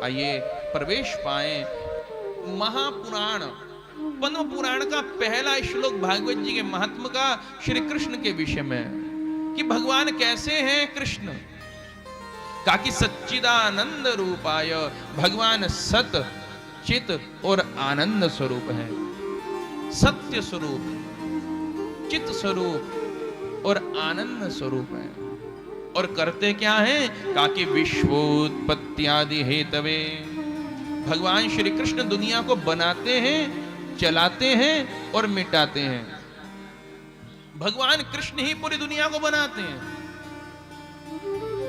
आइए प्रवेश पाए महापुराण पद्म पुराण का पहला श्लोक भागवत जी के महात्म का श्री कृष्ण के विषय में कि भगवान कैसे हैं कृष्ण। कहा कि सच्चिदानंद रूपाय, भगवान सत चित और आनंद स्वरूप है, सत्य स्वरूप, चित स्वरूप और आनंद स्वरूप है। और करते क्या हैं? कहा कि विश्वोत्पत्ति आदि हेतवे, भगवान श्री कृष्ण दुनिया को बनाते हैं, चलाते हैं और मिटाते हैं। भगवान कृष्ण ही पूरी दुनिया को बनाते हैं,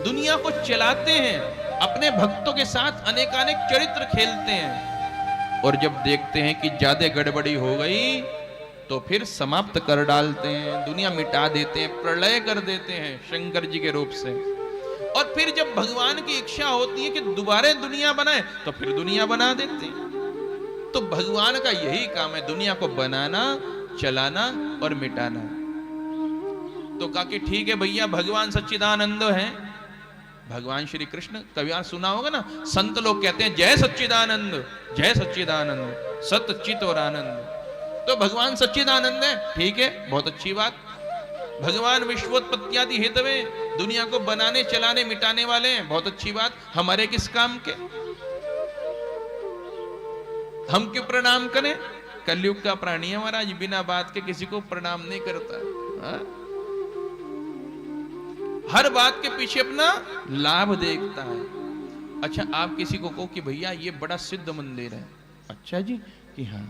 दुनिया को चलाते हैं, अपने भक्तों के साथ अनेकानेक चरित्र खेलते हैं। और जब देखते हैं कि ज्यादा गड़बड़ी हो गई तो फिर समाप्त कर डालते हैं, दुनिया मिटा देते हैं, प्रलय कर देते हैं शंकर जी के रूप से। और फिर जब भगवान की इच्छा होती है कि दोबारा दुनिया बनाए तो फिर दुनिया बना देते हैं। तो भगवान का यही काम है, दुनिया को बनाना, चलाना और मिटाना। तो कहा कि ठीक है भैया, भगवान सच्चिदानंद हैं, भगवान श्री कृष्ण। कभी आप सुना होगा ना, संत लोग कहते हैं जय सच्चिदानंद, जय सच्चिदानंद, सत चित और आनंद। तो भगवान सच्चिदानंद है, ठीक है, बहुत अच्छी बात। भगवान विश्वोत्पत्ति आदि हेतवे, दुनिया को बनाने, चलाने, मिटाने वाले हैं, बहुत अच्छी बात। हमारे किस काम के? हम क्यों प्रणाम करें? कलयुग का प्राणी है महाराज, बिना बात के किसी को प्रणाम नहीं करता। हा? हर बात के पीछे अपना लाभ देखता है। अच्छा, आप किसी को कहो कि भैया ये बड़ा सिद्ध मंदिर है, अच्छा जी, कि हाँ,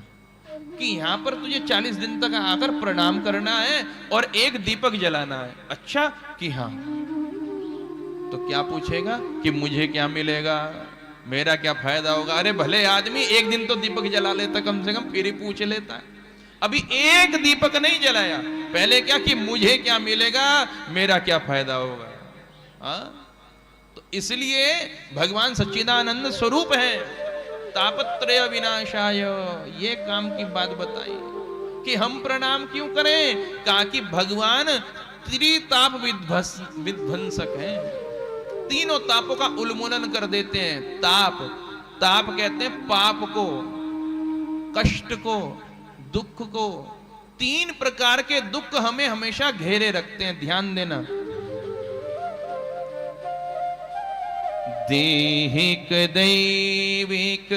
कि यहाँ पर तुझे 40 दिन तक आकर प्रणाम करना है और एक दीपक जलाना है, अच्छा, कि हाँ। तो क्या पूछेगा कि मुझे क्या मिलेगा, मेरा क्या फायदा होगा? अरे भले आदमी एक दिन तो दीपक जला लेता कम से कम, फिर ही पूछ लेता है। अभी एक दीपक नहीं जलाया, पहले क्या कि मुझे क्या मिलेगा, मेरा क्या फायदा होगा। तो इसलिए भगवान सच्चिदानंद स्वरूप है, तापत्रय विनाशाय, ये काम की बात बताई कि हम प्रणाम क्यों करें। कहा कि भगवान त्रिताप विध्वंसक हैं, तीनों तापों का उन्मूलन कर देते हैं। ताप, ताप कहते हैं पाप को, कष्ट को, दुख को। 3 प्रकार के दुख हमें हमेशा घेरे रखते हैं, ध्यान देना। देहिक दैविक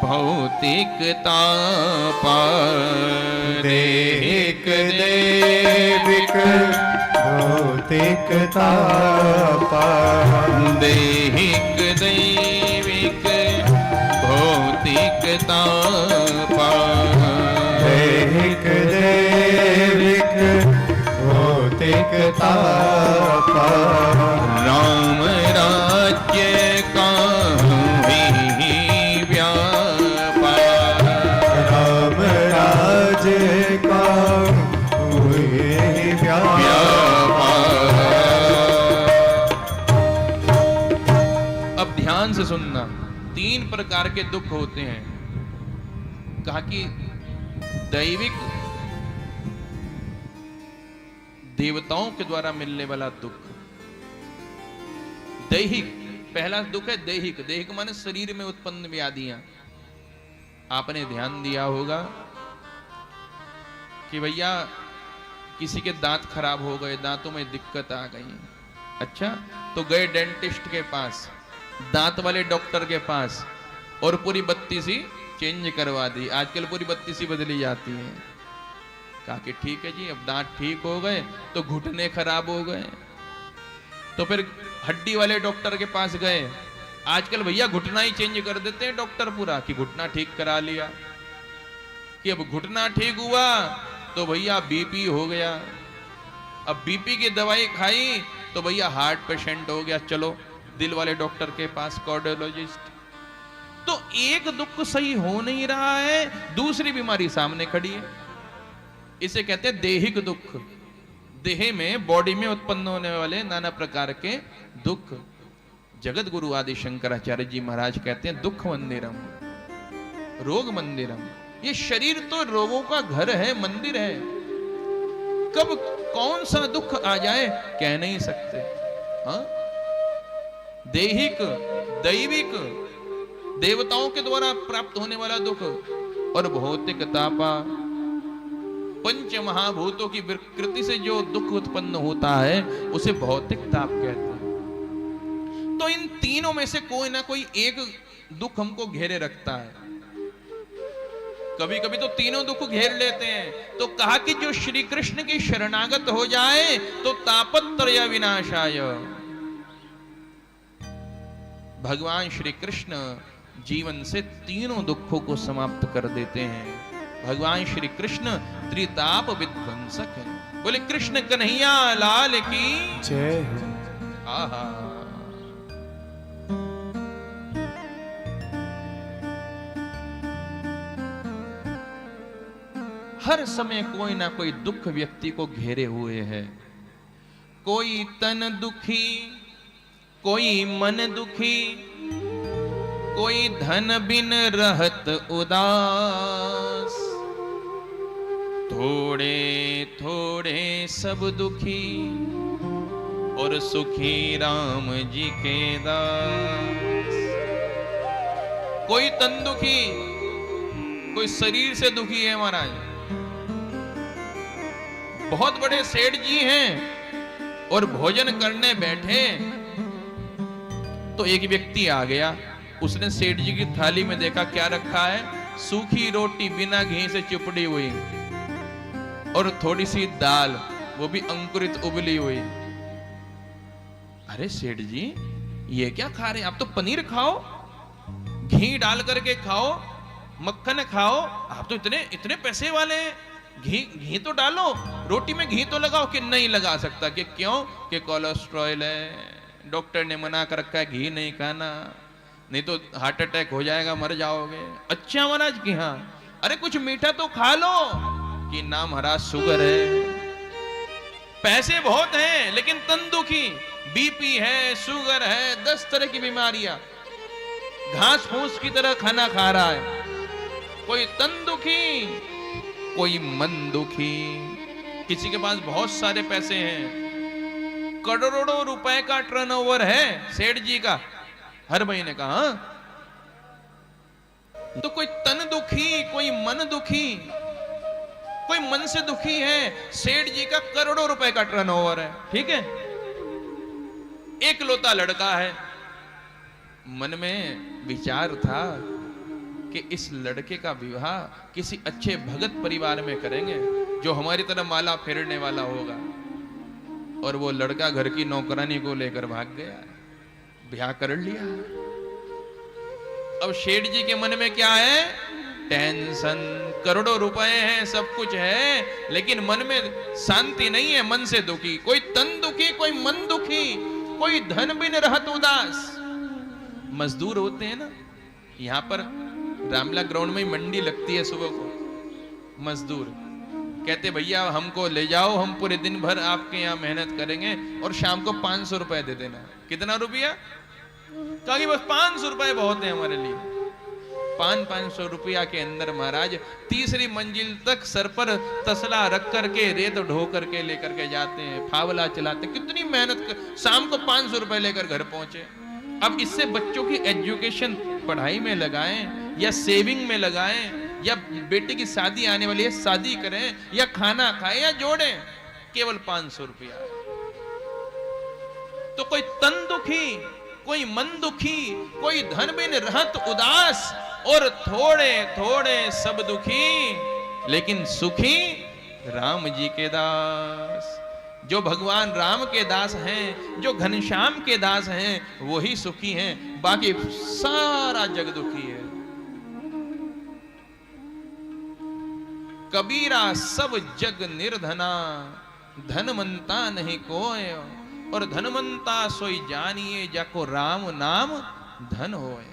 भौतिक तापा, देहिक दैविक भौतिक तापा, देहिक दैविक भौतिक तापा, देहिक दैविक भौतिक तापा, राम राज्य का ही व्यापार, राम राज्य का हुए व्यापार। अब ध्यान से सुनना, 3 प्रकार के दुख होते हैं। कहा कि दैविक, देवताओं के द्वारा मिलने वाला दुख। दैहिक, पहला दुख है दैहिक। दैहिक माने शरीर में उत्पन्न व्याधियां। आपने ध्यान दिया होगा कि भैया किसी के दांत खराब हो गए, दांतों में दिक्कत आ गई, अच्छा, तो गए डेंटिस्ट के पास, दांत वाले डॉक्टर के पास, और पूरी बत्ती सी चेंज करवा दी। आजकल पूरी बत्ती सी बदली जाती है। कहा कि ठीक है जी, अब दांत ठीक हो गए तो घुटने खराब हो गए, तो फिर हड्डी वाले डॉक्टर के पास गए। आजकल भैया घुटना ही चेंज कर देते हैं डॉक्टर पूरा, कि घुटना ठीक करा लिया, कि अब घुटना ठीक हुआ तो भैया बीपी हो गया, अब बीपी की दवाई खाई तो भैया हार्ट पेशेंट हो गया, चलो दिल वाले डॉक्टर के पास, कार्डियोलॉजिस्ट। तो एक दुख सही हो नहीं रहा है, दूसरी बीमारी सामने खड़ी है। इसे कहते हैं दैहिक दुख। देह में, बॉडी में उत्पन्न होने वाले नाना प्रकार के दुख। जगत गुरु आदि शंकराचार्य जी महाराज कहते हैं दुख मंदिरम, रोग मंदिरम। ये शरीर तो रोगों का घर है, मंदिर है। कब कौन सा दुख आ जाए कह नहीं सकते। हाँ, दैहिक, दैविक देवताओं के द्वारा प्राप्त होने वाला दुख, और भौतिक तापा, पंच महाभूतों की विकृति से जो दुख उत्पन्न होता है उसे भौतिक ताप कहते हैं। तो इन तीनों में से कोई ना कोई एक दुख हमको घेरे रखता है। कभी कभी तो तीनों दुख घेर लेते हैं। तो कहा कि जो श्री कृष्ण की शरणागत हो जाए तो तापत्रय विनाशाय, भगवान श्री कृष्ण जीवन से तीनों दुखों को समाप्त कर देते हैं। भगवान श्री कृष्ण त्रिताप विध्वंसक है। बोले कृष्ण कन्हैया लाल की जय हो। आहा। हर समय कोई ना कोई दुख व्यक्ति को घेरे हुए है। कोई तन दुखी, कोई मन दुखी, कोई धन बिन रहत उदास, थोड़े थोड़े सब दुखी और सुखी राम जी के दास। कोई तन दुखी, कोई शरीर से दुखी है महाराज। बहुत बड़े सेठ जी हैं और भोजन करने बैठे तो एक व्यक्ति आ गया। उसने सेठ जी की थाली में देखा क्या रखा है, सूखी रोटी बिना घी से चिपड़ी हुई और थोड़ी सी दाल, वो भी अंकुरित उबली हुई। अरे सेठ जी ये क्या खा रहे हैं आप? तो पनीर खाओ, घी डाल करके खाओ, मक्खन खाओ। आप तो इतने इतने पैसे वाले हैं, घी तो डालो, रोटी में घी तो लगाओ। कि नहीं लगा सकता। कि क्यों? कि कोलेस्ट्रॉल है, डॉक्टर ने मना कर रखा है घी नहीं खाना, नहीं तो हार्ट अटैक हो जाएगा, मर जाओगे। अच्छा महाराज की हाँ, अरे कुछ मीठा तो खा लो। कि ना महाराज शुगर है, पैसे बहुत हैं लेकिन तन दुखी, बीपी है, शुगर है, 10 तरह की बीमारियां, घास फूस की तरह खाना खा रहा है। कोई तन दुखी, कोई मन दुखी। किसी के पास बहुत सारे पैसे हैं, करोड़ों रुपए का टर्नओवर है सेठ जी का हर महीने का। हाँ? तो कोई तन दुखी, कोई मन दुखी, कोई मन से दुखी है। सेठ जी का करोड़ों रुपए का टर्नओवर है, ठीक है। एक लौता लड़का है। मन में विचार था कि इस लड़के का विवाह किसी अच्छे भगत परिवार में करेंगे जो हमारी तरह माला फेरने वाला होगा। और वो लड़का घर की नौकरानी को लेकर भाग गया, ब्याह कर लिया। अब शेठ जी के मन में क्या है? टेंशन, करोड़ों रुपए हैं, सब कुछ है, लेकिन मन में शांति नहीं है, मन से दुखी। कोई तन दुखी, कोई मन दुखी, कोई धन बिन रहत उदास। मजदूर होते हैं ना, यहां पर रामला ग्राउंड में मंडी लगती है सुबह को। मजदूर कहते भैया हमको ले जाओ, हम पूरे दिन भर आपके यहाँ मेहनत करेंगे और शाम को 500 रुपए दे देना। कितना रुपया? कहा कि बस 500 रुपए बहुत है हमारे लिए। 500 रुपया के अंदर महाराज तीसरी मंजिल तक सर पर तसला रख करके रेत ढो करके लेकर के जाते हैं, फावला चलाते। कितनी मेहनत कर, शाम को 500 रुपए लेकर घर पहुंचे। अब इससे बच्चों की एजुकेशन, पढ़ाई में लगाएं या सेविंग में लगाएं, या बेटे की शादी आने वाली है शादी करें, या खाना खाएं या जोड़ें, केवल 500 रुपया। तो कोई तन दुखी, कोई मन दुखी, कोई धन बिन रहत उदास, और थोड़े थोड़े सब दुखी लेकिन सुखी राम जी के दास। जो भगवान राम के दास हैं, जो घनश्याम के दास हैं, वही सुखी हैं, बाकी सारा जग दुखी है। कबीरा सब जग निर्धना, धनवंता नहीं कोय, और धनवंता सोई जानिए जाको राम नाम धन होए।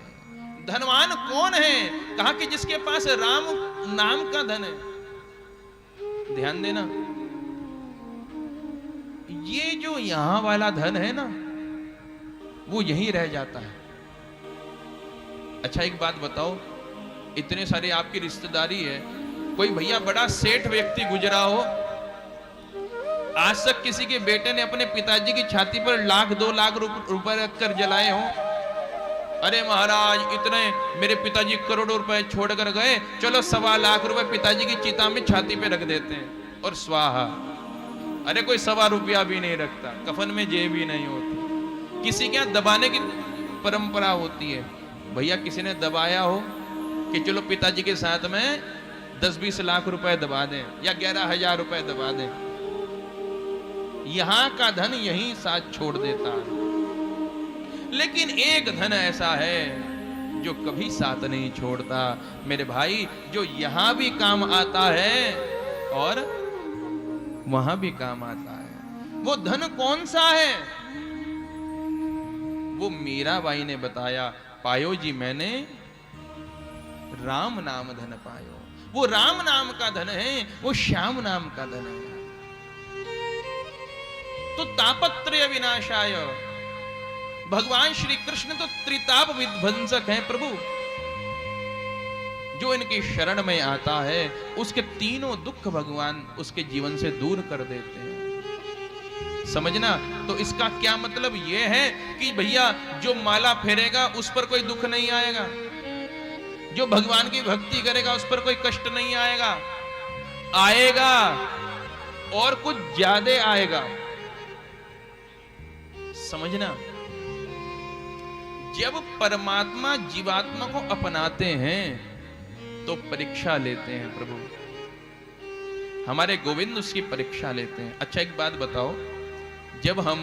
धनवान कौन है? कहा कि जिसके पास राम नाम का धन है। ध्यान देना, ये जो यहां वाला धन है ना, वो यहीं रह जाता है। अच्छा एक बात बताओ, इतने सारे आपकी रिश्तेदारी है, कोई भैया बड़ा सेठ व्यक्ति गुजरा हो, आज तक किसी के बेटे ने अपने पिताजी की छाती पर 1 लाख 2 लाख रुपए रखकर जलाए हो? अरे महाराज इतने मेरे पिताजी करोड़ों रुपए छोड़कर गए, चलो 1.25 लाख रुपए पिताजी की चिता में छाती पे रख देते हैं और स्वाहा। अरे कोई 1.25 रुपया भी नहीं रखता, कफन में जेब भी नहीं होती। किसी के यहाँ दबाने की परंपरा होती है। भैया किसी ने दबाया हो कि चलो पिताजी के साथ में 10-20 लाख रुपए दबा दें या 11,000 रुपए दबा दें, यहां का धन यहीं साथ छोड़ देता है। लेकिन एक धन ऐसा है जो कभी साथ नहीं छोड़ता मेरे भाई, जो यहां भी काम आता है और वहां भी काम आता है। वो धन कौन सा है? वो मीराबाई ने बताया, पायो जी मैंने राम नाम धन पायो। वो राम नाम का धन है, वो श्याम नाम का धन है। तो तापत्रय विनाशाय, भगवान श्री कृष्ण तो त्रिताप विध्वंसक हैं प्रभु। जो इनकी शरण में आता है उसके तीनों दुख भगवान उसके जीवन से दूर कर देते हैं। समझना। तो इसका क्या मतलब यह है कि भैया जो माला फेरेगा उस पर कोई दुख नहीं आएगा, जो भगवान की भक्ति करेगा उस पर कोई कष्ट नहीं आएगा। आएगा और कुछ ज्यादा आएगा। समझना। जब परमात्मा जीवात्मा को अपनाते हैं तो परीक्षा लेते हैं प्रभु। हमारे गोविंद उसकी परीक्षा लेते हैं। अच्छा एक बात बताओ, जब हम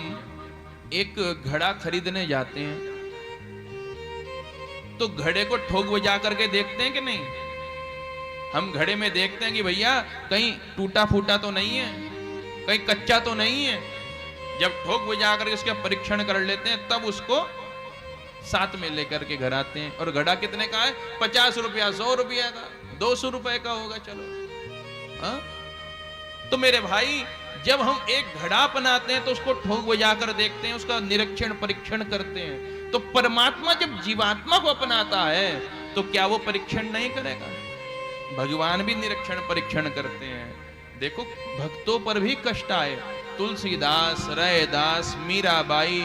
एक घड़ा खरीदने जाते हैं तो घड़े को ठोक बजा करके देखते हैं कि नहीं? हम घड़े में देखते हैं कि भैया कहीं टूटा फूटा तो नहीं है, कहीं कच्चा तो नहीं है। जब ठोक बजा करके उसका परीक्षण कर लेते हैं तब उसको साथ में लेकर के घर आते हैं। और घड़ा कितने का है? 50 रुपया, 100 रुपया का, 200 रुपए का होगा। चलो हा? तो मेरे भाई जब हम एक घड़ा अपनाते हैं तो उसको ठोक बजा कर देखते हैं, उसका निरीक्षण परीक्षण करते हैं। तो परमात्मा जब जीवात्मा को अपनाता है तो क्या वो परीक्षण नहीं करेगा? भगवान भी निरीक्षण परीक्षण करते हैं। देखो भक्तों पर भी कष्ट आए, तुलसीदास, रैदास, मीराबाई,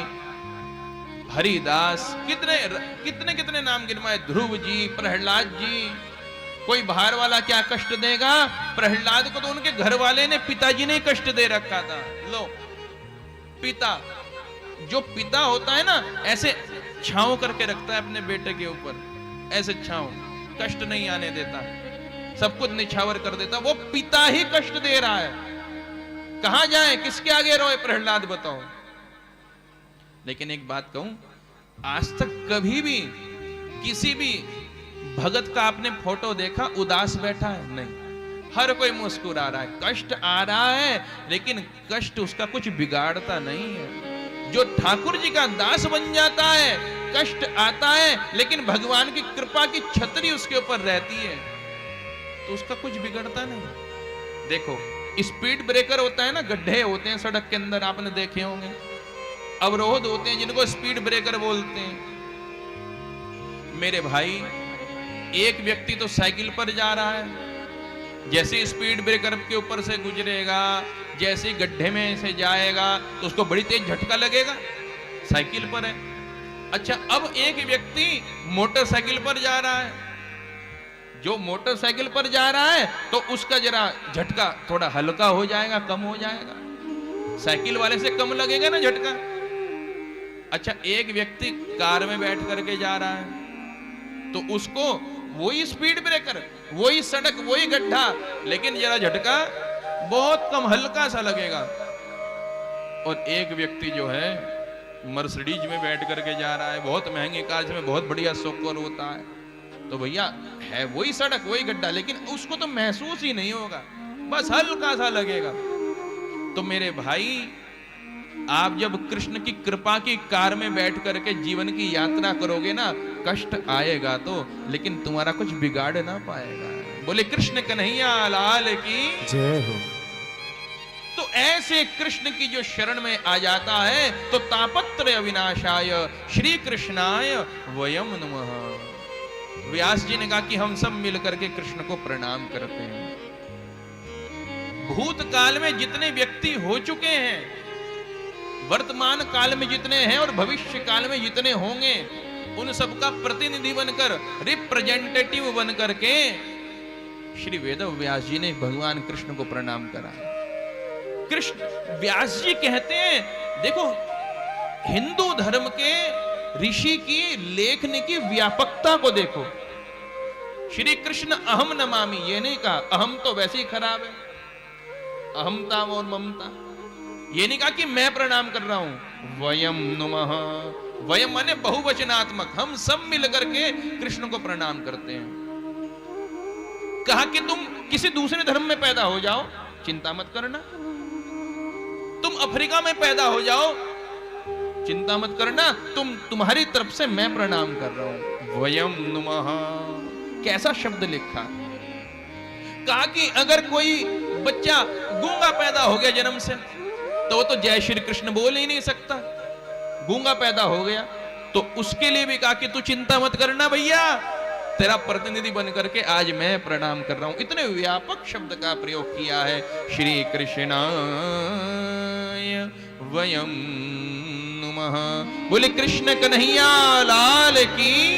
हरिदास, कितने कितने कितने नाम गिनवाए, ध्रुव जी, प्रहलाद जी। कोई बाहर वाला क्या कष्ट देगा? प्रहलाद को तो उनके घर वाले ने, पिताजी ने कष्ट दे रखा था। लो पिता, जो पिता होता है ना ऐसे छांव करके रखता है अपने बेटे के ऊपर, ऐसे छांव, कष्ट नहीं आने देता, सब कुछ निछावर कर देता। वो पिता ही कष्ट दे रहा है। कहां जाए, किसके आगे रोए प्रहलाद, बताओ। लेकिन एक बात कहूं, आज तक कभी भी किसी भी भगत का आपने फोटो देखा उदास बैठा है? नहीं, हर कोई मुस्कुरा रहा है। कष्ट आ रहा है लेकिन कष्ट उसका कुछ बिगाड़ता नहीं है। जो ठाकुर जी का दास बन जाता है, कष्ट आता है लेकिन भगवान की कृपा की छतरी उसके ऊपर रहती है तो उसका कुछ बिगड़ता नहीं। देखो स्पीड ब्रेकर होता है ना, गड्ढे होते हैं सड़क के अंदर, आपने देखे होंगे, अवरोध होते हैं जिनको स्पीड ब्रेकर बोलते हैं। मेरे भाई एक व्यक्ति तो साइकिल पर जा रहा है, जैसे स्पीड ब्रेकर के ऊपर से गुजरेगा, जैसे गड्ढे में से जाएगा तो उसको बड़ी तेज झटका लगेगा, साइकिल पर है। अच्छा अब एक व्यक्ति मोटरसाइकिल पर जा रहा है, जो मोटरसाइकिल पर जा रहा है तो उसका जरा झटका थोड़ा हल्का हो जाएगा, कम हो जाएगा, साइकिल वाले से कम लगेगा ना झटका। अच्छा एक व्यक्ति कार में बैठ करके जा रहा है तो उसको वही स्पीड ब्रेकर, वही सड़क, वही गड्ढा, लेकिन जरा झटका बहुत कम, हल्का सा लगेगा। और एक व्यक्ति जो है मर्सिडीज में बैठ करके जा रहा है, बहुत महंगी कार जिसमें बहुत बढ़िया शोकर होता है, तो भैया है वही सड़क, वही गड्ढा, लेकिन उसको तो महसूस ही नहीं होगा, बस हल्का सा लगेगा। तो मेरे भाई आप जब कृष्ण की कृपा की कार में बैठ करके जीवन की यात्रा करोगे ना, कष्ट आएगा तो, लेकिन तुम्हारा कुछ बिगाड़ ना पाएगा। बोले कृष्ण कन्हैया लाल की जय हो। तो ऐसे कृष्ण की जो शरण में आ जाता है तो तापत्रय विनाशाय श्री कृष्णाय वयम नमः। व्यास जी ने कहा कि हम सब मिलकर के कृष्ण को प्रणाम करते हैं। भूतकाल में जितने व्यक्ति हो चुके हैं, वर्तमान काल में जितने हैं और भविष्य काल में जितने होंगे, उन सबका प्रतिनिधि बनकर, रिप्रेजेंटेटिव बनकर के श्री वेद व्यास जी ने भगवान कृष्ण को प्रणाम करा। कृष्ण व्यास जी कहते हैं, देखो हिंदू धर्म के ऋषि की लेखने की व्यापकता को देखो। श्री कृष्ण अहम नमामि, ये नहीं कहा, अहम तो वैसे ही खराब है, अहमता और ममता। ये नहीं कहा कि मैं प्रणाम कर रहा हूं। वयम नुमः, वयम माने बहुवचनात्मक, हम सब मिलकर के कृष्ण को प्रणाम करते हैं। कहा कि तुम किसी दूसरे धर्म में पैदा हो जाओ, चिंता मत करना। तुम अफ्रीका में पैदा हो जाओ, चिंता मत करना, तुम्हारी तरफ से मैं प्रणाम कर रहा हूं। वयम नुमः, कैसा शब्द लिखा। कहा कि अगर कोई बच्चा गूंगा पैदा हो गया जन्म से, तो वो तो जय श्री कृष्ण बोल ही नहीं सकता, गूंगा पैदा हो गया, तो उसके लिए भी कहा कि तू चिंता मत करना भैया, तेरा प्रतिनिधि बन करके आज मैं प्रणाम कर रहा हूं। इतने व्यापक शब्द का प्रयोग किया है। श्री कृष्णाय वयम नुमः। बोले कृष्ण कन्हैया लाल की